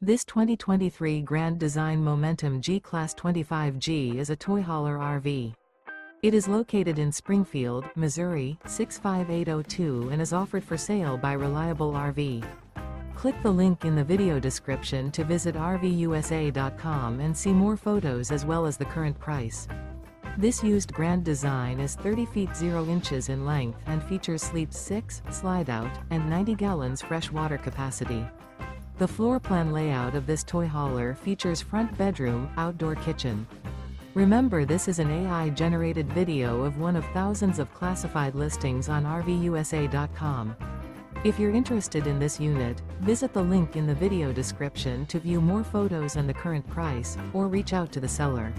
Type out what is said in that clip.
This 2023 Grand Design Momentum G-Class 25G is a toy hauler RV. It is located in Springfield, Missouri, 65802 and is offered for sale by Reliable RV. Click the link in the video description to visit RVUSA.com and see more photos as well as the current price. This used Grand Design is 30 feet 0 inches in length and features Sleep 6, Slideout, and 90 gallons fresh water capacity. The floor plan layout of this toy hauler features front bedroom, outdoor kitchen. Remember, this is an AI-generated video of one of thousands of classified listings on RVUSA.com. If you're interested in this unit, visit the link in the video description to view more photos and the current price, or reach out to the seller.